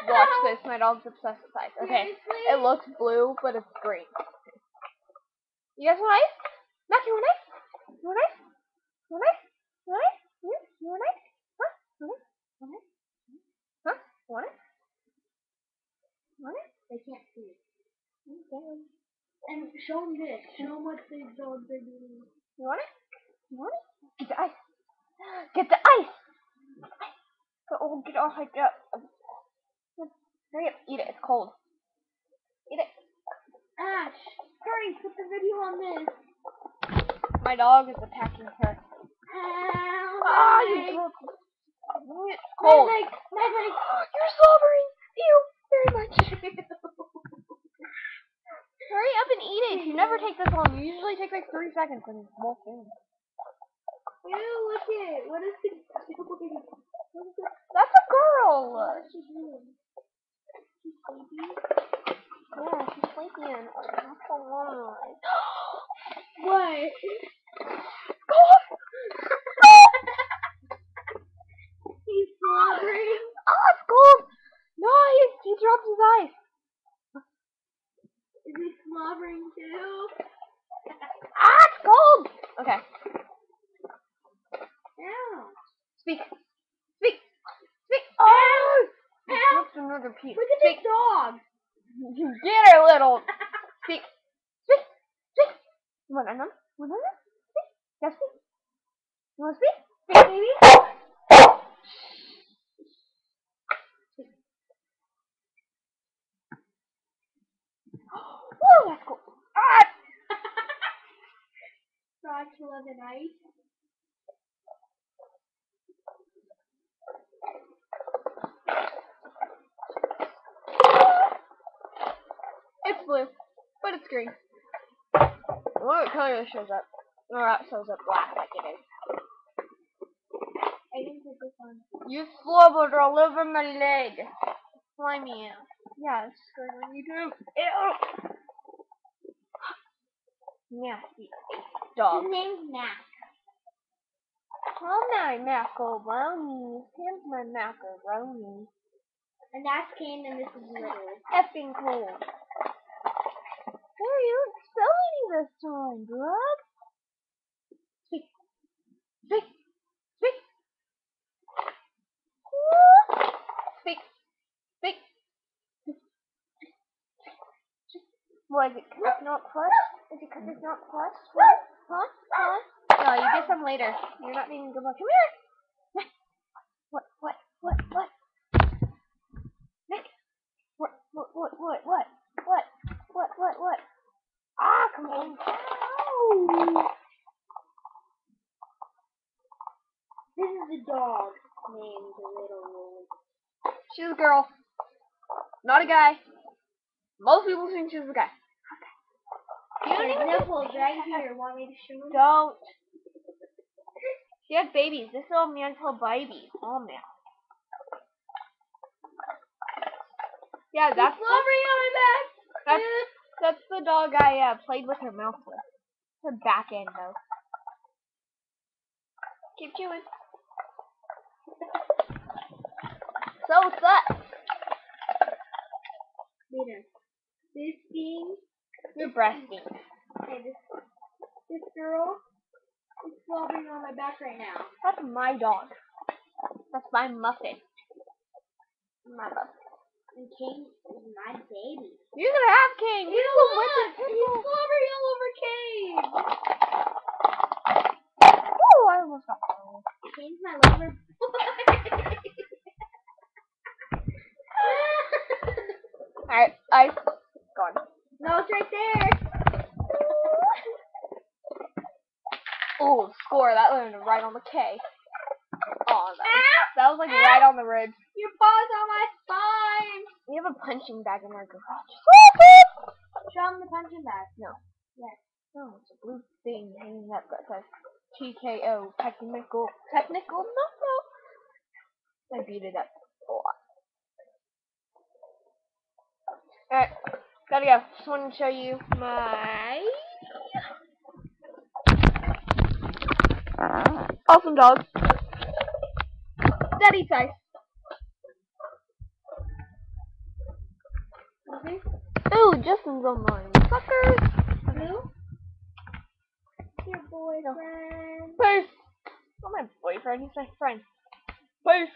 Watch this. My dog's obsessed with ice. Okay. Seriously? It looks blue, but it's green. You guys want ice? Mac, you want ice? You want ice? You want ice? You want ice? You want ice? Huh? You want ice? Want ice? Huh? You want it? You want it? They can't see it. Okay. And show them this. Show them what the dogs are doing. You want it? You want it? Get the ice. Get the ice! Get all hyped up. Hurry up. Eat it. It's cold. Eat it. Ash, hurry, put the video on this. My dog is attacking her. Ah, you broke it. It's cold. My leg. You're slobbering. Ew, very much. Hurry up and eat it. You never take this long. You usually take like 3 seconds and it's more food. Ew, look it. What is it doing? That's a girl. What is she doing? She's sleepy? Yeah, she's sleeping. That's so long. What? He's slobbering. Oh, it's cold. No, he dropped his ice. Is he slobbering too? Ah, it's cold. Okay. Ow. Speak. Speak. Speak. Oh! He dropped another piece. Look at Speak. this dog. Get her, little. Speak. Speak. Speak. You want to know? You want to know? Speak. Yes, speak. You want to speak? Speak, baby. Oh, that's cool. Ah! Frogs love and ice. It's blue, but it's green. What color shows up? Or it shows up black like it is. I didn't put this on. You slobbered all over my leg. Slimy. Yeah, it's good when you do. Ew. Nasty dog. His name's Mac. Oh, my macaroni. Here's my macaroni. And that's Kane and this is Little. Effing cold. Where are you spelling this time, bud? Speak. Speak. Speak. Speak. Speak. What, is it because it's not crushed? Is it because it's not crushed? Huh? No, you get some later. You're not being good luck. Come here. What? Nick. What? Ah, come on. Ow. This is a dog named Little. She's a girl. Not a guy. Most people think she's a guy. You don't even nipples right here. Want me to show them? Don't. She had babies. This little man's whole baby. Oh man. Yeah, that's slobbering on my back. That's the dog I played with her mouth with. Her back end though. Keep chewing. So what's that? Later. This thing. You're breasting. Okay, this girl is slobbering on my back right now. That's my dog. That's my muffin. My muffin. And King is my baby. You're gonna have King. Ew, look! He's slobbering all over Kane. Oh, I almost got one. Kane's my lover boy. Alright, ice. Gone. No, it's right there. Oh, score. That landed right on the K. Oh, that was like right on the ribs. Your paw's on my spine. We have a punching bag in our garage. Show him the punching bag. No. Yes. No, it's a blue thing hanging up that says TKO. Technical. Technical? No. I beat it up a lot. Alright. Gotta go. Just wanted to show you my awesome dog. That eats ice. puppy? Ooh, Justin's online. Suckers! Who? Your boyfriend. Peace! Not my boyfriend, he's my friend. Peace!